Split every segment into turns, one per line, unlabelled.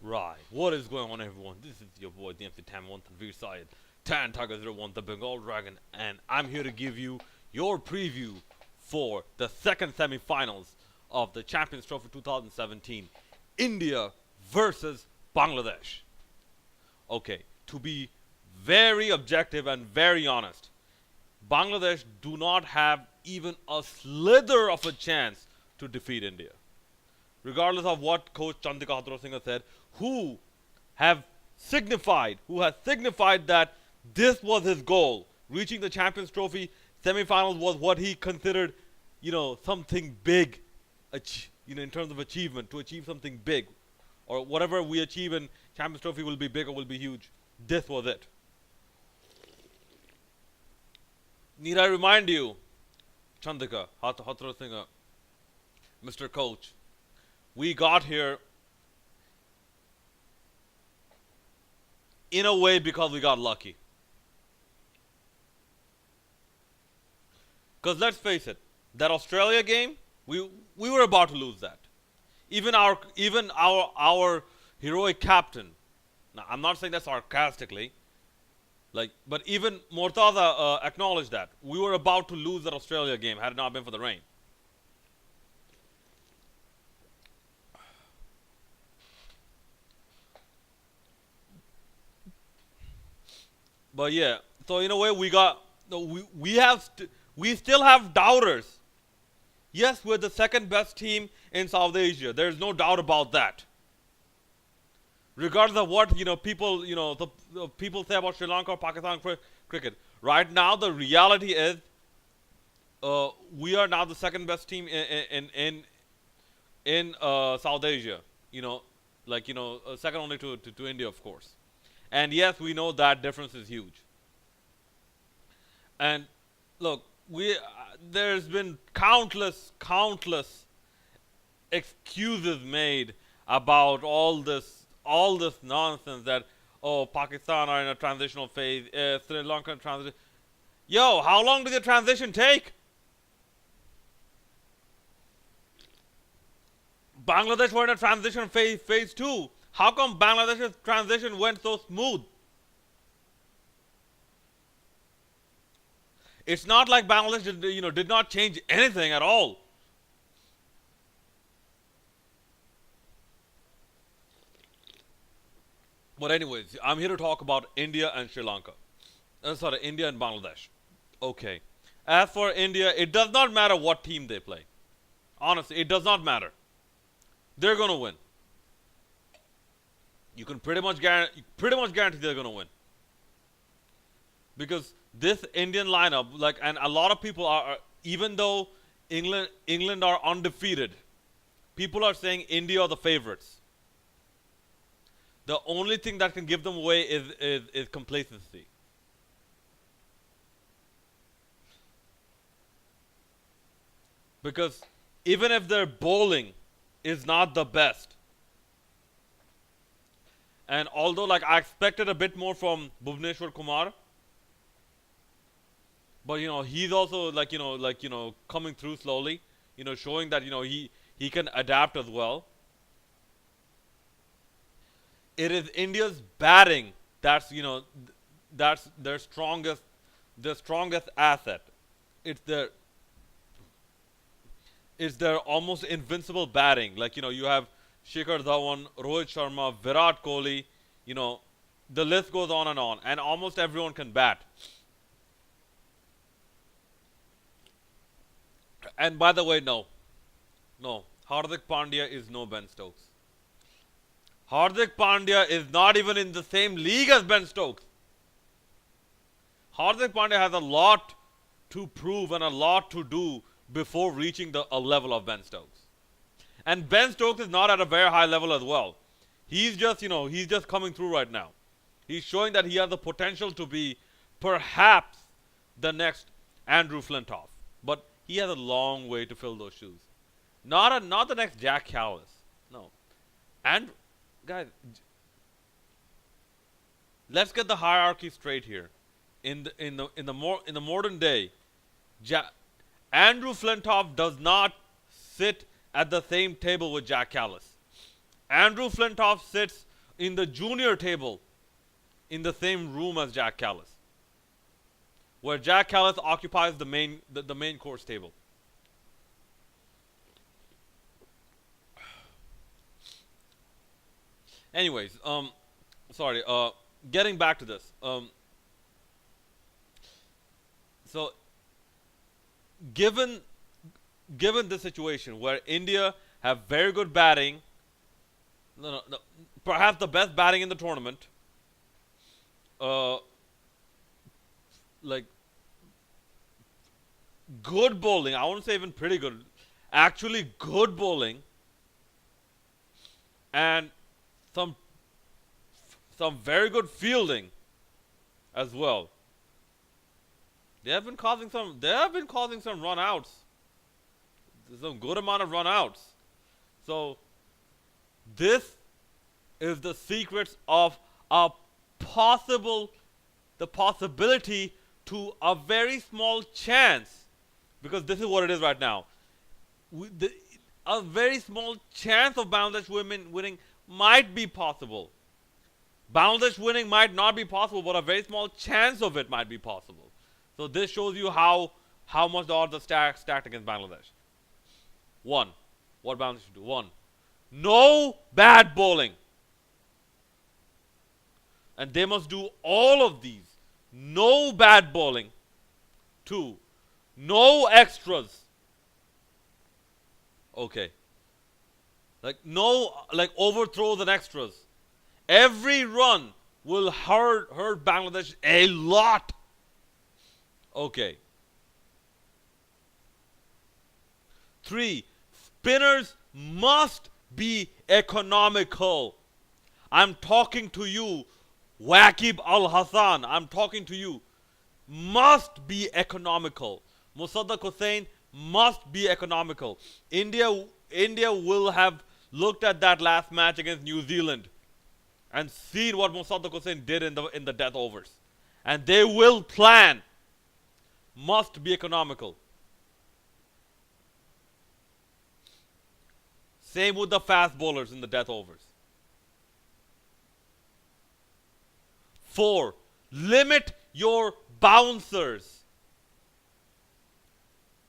Right. What is going on, everyone? This is your boy, the MC Tam 1 Tanveer Syed, Tan Tiger 01, the Bengal Dragon, and I'm here to give you your preview for the second semifinals of the Champions Trophy 2017, India versus Bangladesh. Okay, to be very objective and very honest, Bangladesh do not have even a slither of a chance to defeat India. Regardless of what coach Chandika Hathurusingha said, who has signified that this was his goal. Reaching the Champions Trophy semifinals was what he considered, something big, in terms of achievement, to achieve something big. Or whatever we achieve in Champions Trophy will be big or will be huge. This was it. Need I remind you, Chandika Hathurusingha, Mr. Coach, we got here in a way because we got lucky. Because let's face it, that Australia game, we were about to lose that. Even our heroic captain. Now I'm not saying that sarcastically, but even Mortaza acknowledged that we were about to lose that Australia game had it not been for the rain. But yeah, so in a way we still have doubters. Yes, we're the second best team in South Asia. There's no doubt about that. Regardless of what people the people say about Sri Lanka or Pakistan cricket, right now the reality is we are now the second best team in South Asia. Second only to India, of course. And yes, we know that difference is huge. And look, there's been countless excuses made about all this nonsense that Pakistan are in a transitional phase, Sri Lanka transition. Yo, how long did the transition take? Bangladesh were in a transition phase 2. How come Bangladesh's transition went so smooth? It's not like Bangladesh did not change anything at all. But anyways, I'm here to talk about India and Sri Lanka. India and Bangladesh. Okay. As for India, it does not matter what team they play. Honestly, it does not matter. They're going to win. You can pretty much guarantee they're going to win. Because this Indian lineup, and a lot of people are, even though England are undefeated, people are saying India are the favorites. The only thing that can give them away is complacency. Because even if their bowling is not the best, and although I expected a bit more from Bhuvneshwar Kumar, but he's also coming through slowly, showing that he can adapt as well. It is India's batting that's their strongest asset. It's their almost invincible batting. You have Shikhar Dhawan, Rohit Sharma, Virat Kohli, the list goes on, and almost everyone can bat. And by the way, no, Hardik Pandya is no Ben Stokes. Hardik Pandya is not even in the same league as Ben Stokes. Hardik Pandya has a lot to prove and a lot to do before reaching a level of Ben Stokes. And Ben Stokes is not at a very high level as well. He's just coming through right now. He's showing that he has the potential to be perhaps the next Andrew Flintoff. But he has a long way to fill those shoes. Not the next Jack Callis. No. And guys, let's get the hierarchy straight here. In the modern day, Andrew Flintoff does not sit at the same table with Jack Callis. Andrew Flintoff sits in the junior table in the same room as Jack Callis, where Jack Callis occupies the main course table. Anyways, sorry. Getting back to this. So given given this situation where India have very good batting, no, perhaps the best batting in the tournament, uh, like good bowling. I won't say even pretty good, actually good bowling, and some some very good fielding as well. They have been causing some. They have been causing some run outs. Some good amount of run outs. So this is the secrets of a possible, the possibility to a very small chance, because this is what it is right now. A very small chance of Bangladesh women winning might be possible. Bangladesh winning might not be possible, but a very small chance of it might be possible. So this shows you how much the odds are stacked against Bangladesh. One, what Bangladesh should do. One, no bad bowling. And they must do all of these. No bad bowling. Two, no extras. Okay. Like overthrows and extras. Every run will hurt Bangladesh a lot. Okay. Three, spinners must be economical. I'm talking to you, Waqib Al Hassan. I'm talking to you. Must be economical. Mosaddaq Hussain must be economical. India will have looked at that last match against New Zealand and seen what Mosaddaq Hussain did in the death overs. And they will plan. Must be economical. Same with the fast bowlers in the death overs. 4. Limit your bouncers.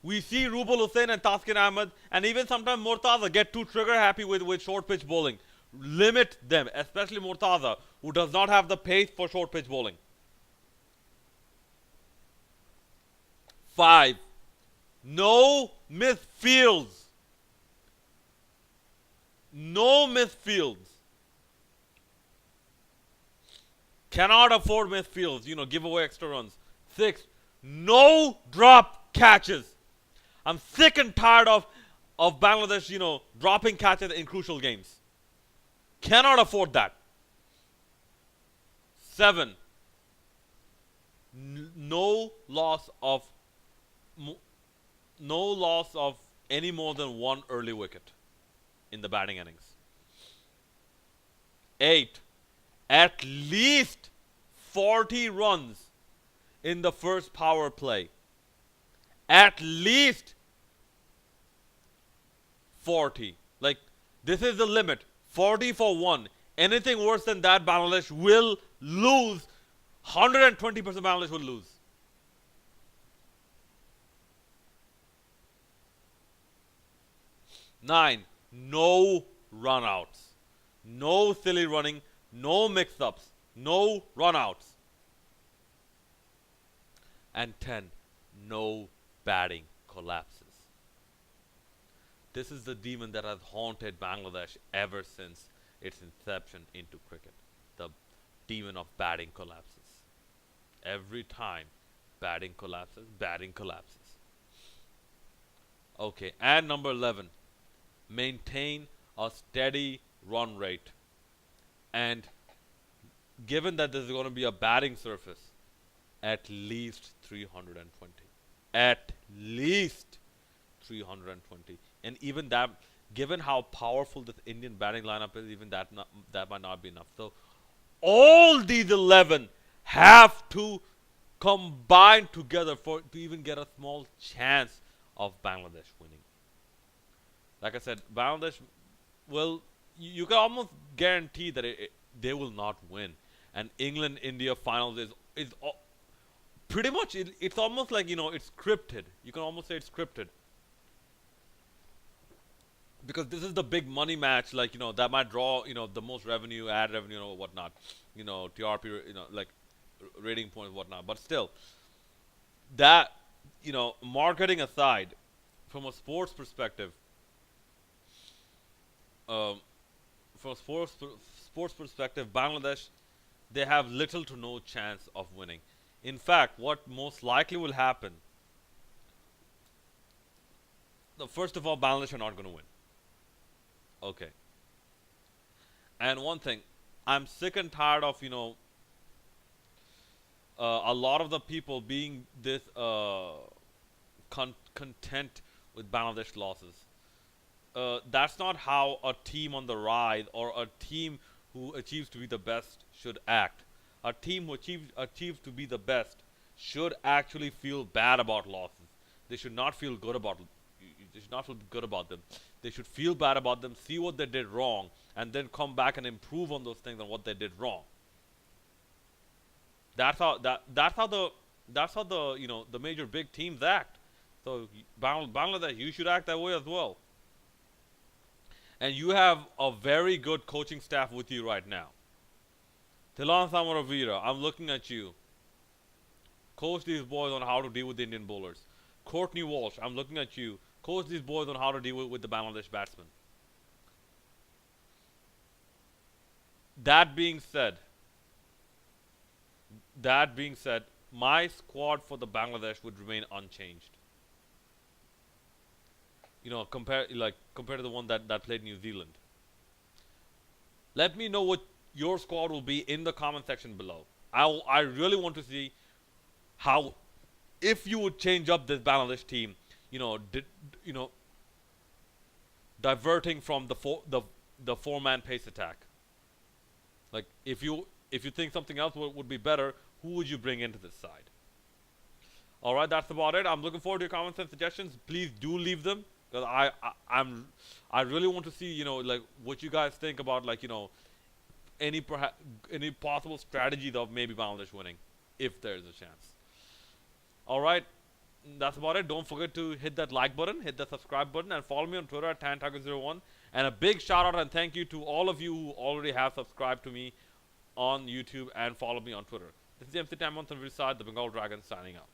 We see Rubal Hussain and Taskin Ahmed and even sometimes Murtaza get too trigger happy with short pitch bowling. Limit them, especially Murtaza, who does not have the pace for short pitch bowling. 5. No misfields. No misfields. Cannot afford misfields, give away extra runs. 6. No drop catches. I'm sick and tired of Bangladesh, dropping catches in crucial games. Cannot afford that. 7. No loss of any more than one early wicket in the batting innings. 8. At least 40 runs in the first power play. At least 40. Like, this is the limit. 40 for one. Anything worse than that, Bangladesh will lose. 120% Bangladesh will lose. 9. No runouts. No silly running. No mix-ups. No runouts. And 10. No batting collapses. This is the demon that has haunted Bangladesh ever since its inception into cricket. The demon of batting collapses. Every time batting collapses, batting collapses. Okay, and number 11. Maintain a steady run rate. And given that this is going to be a batting surface, at least 320. At least 320. And even that, given how powerful this Indian batting lineup is, even that might not be enough. So all these 11 have to combine together to even get a small chance of Bangladesh winning. Like I said, Bangladesh will, you can almost guarantee that they will not win. And England India finals is pretty much it's almost like it's scripted. You can almost say it's scripted because this is the big money match. Like that might draw the most revenue, ad revenue, or whatnot. TRP, like rating points, whatnot. But still, that marketing aside, from a sports perspective, um, from a sports perspective, Bangladesh, they have little to no chance of winning. In fact, what most likely will happen, first of all, Bangladesh are not going to win. Okay. And one thing, I'm sick and tired of a lot of the people being this content with Bangladesh losses. That's not how a team on the rise or a team who achieves to be the best should act. A team who achieves to be the best should actually feel bad about losses. They should not feel good about. They should not feel good about them. They should feel bad about them, see what they did wrong, and then come back and improve on those things and what they did wrong. That's how the the major big teams act. So Bangladesh, you should act that way as well. And you have a very good coaching staff with you right now. Tilan Samaravira, I'm looking at you. Coach these boys on how to deal with the Indian bowlers. Courtney Walsh, I'm looking at you. Coach these boys on how to deal with the Bangladesh batsmen. That being said, my squad for the Bangladesh would remain unchanged. Compared to the one that played New Zealand. Let me know what your squad will be in the comment section below. I really want to see how, if you would change up this Bangladesh team, diverting from the four-man pace attack. Like if you think something else would be better, who would you bring into this side? All right, that's about it. I'm looking forward to your comments and suggestions. Please do leave them because I really want to see like what you guys think about any possible strategies of maybe Bangladesh winning, if there's a chance. All right, that's about it. Don't forget to hit that like button, hit the subscribe button, and follow me on Twitter at TanTaco01. And a big shout out and thank you to all of you who already have subscribed to me on YouTube and follow me on Twitter. This is MC Tam on the Side, the Bengal Dragon, signing out.